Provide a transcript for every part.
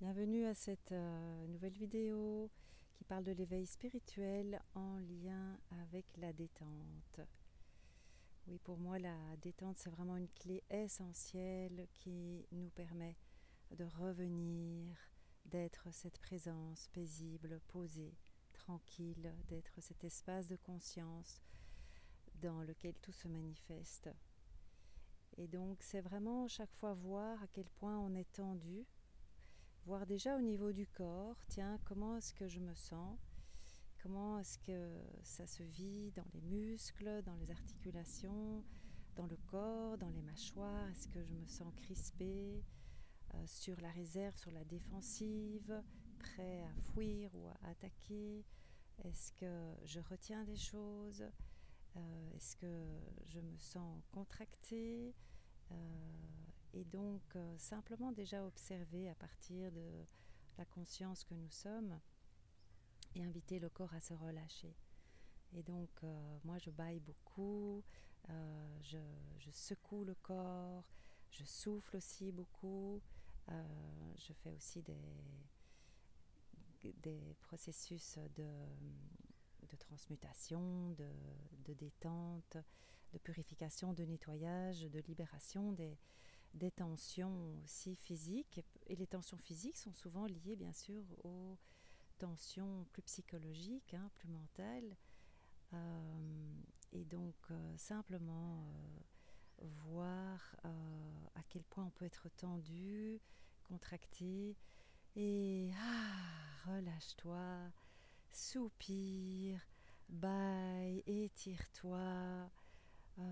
Bienvenue à cette nouvelle vidéo qui parle de l'éveil spirituel en lien avec la détente. Oui, pour moi, la détente, c'est vraiment une clé essentielle qui nous permet de revenir, d'être cette présence paisible, posée, tranquille, d'être cet espace de conscience dans lequel tout se manifeste. Et donc, c'est vraiment chaque fois voir à quel point on est tendu, voir déjà au niveau du corps, tiens, comment est-ce que je me sens, comment est-ce que ça se vit dans les muscles, dans les articulations, dans le corps, dans les mâchoires, est-ce que je me sens crispée, sur la réserve, sur la défensive, prêt à fuir ou à attaquer, est-ce que je retiens des choses, est-ce que je me sens contractée, et donc simplement déjà observer à partir de la conscience que nous sommes et inviter le corps à se relâcher. Et donc moi je bâille beaucoup, je secoue le corps, je souffle aussi beaucoup, je fais aussi des processus de transmutation, de détente, de purification, de nettoyage, de libération des tensions aussi physiques. Et les tensions physiques sont souvent liées bien sûr aux tensions plus psychologiques, plus mentales. Et donc simplement voir à quel point on peut être tendu, contracté. Et relâche-toi, soupire, bâille, étire-toi.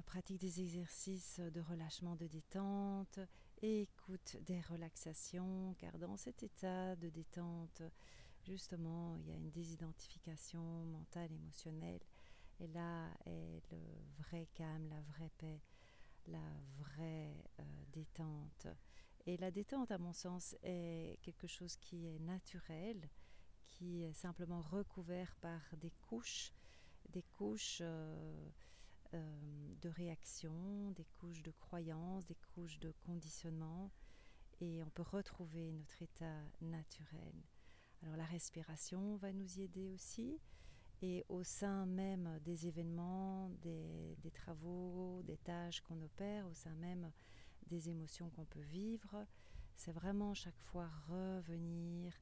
Pratique des exercices de relâchement, de détente, et écoute des relaxations, car dans cet état de détente, justement, il y a une désidentification mentale, émotionnelle, et là est le vrai calme, la vraie paix, la vraie détente. Et la détente, à mon sens, est quelque chose qui est naturel, qui est simplement recouvert par des couches de réactions, des couches de croyances, des couches de conditionnement, et on peut retrouver notre état naturel. Alors la respiration va nous y aider aussi, et au sein même des événements, des travaux, des tâches qu'on opère, au sein même des émotions qu'on peut vivre, c'est vraiment chaque fois revenir,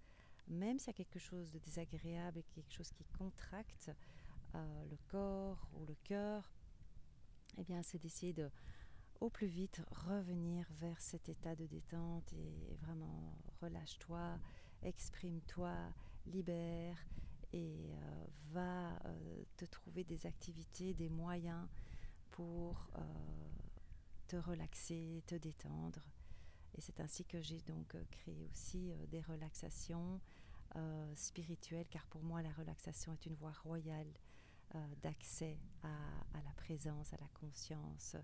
même s'il y a quelque chose de désagréable, quelque chose qui contracte le corps ou le cœur, eh bien, c'est d'essayer de, au plus vite, revenir vers cet état de détente et vraiment relâche-toi, exprime-toi, libère, et va te trouver des activités, des moyens pour te relaxer, te détendre. Et c'est ainsi que j'ai donc créé aussi des relaxations spirituelles, car pour moi la relaxation est une voie royale d'accès à la présence, à la conscience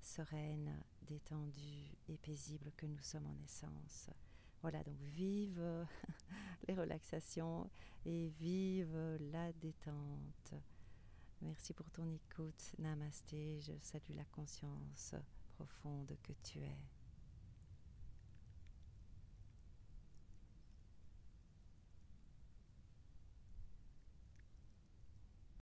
sereine, détendue et paisible que nous sommes en essence. Voilà, donc vive les relaxations et vive la détente. Merci pour ton écoute. Namasté, je salue la conscience profonde que tu es.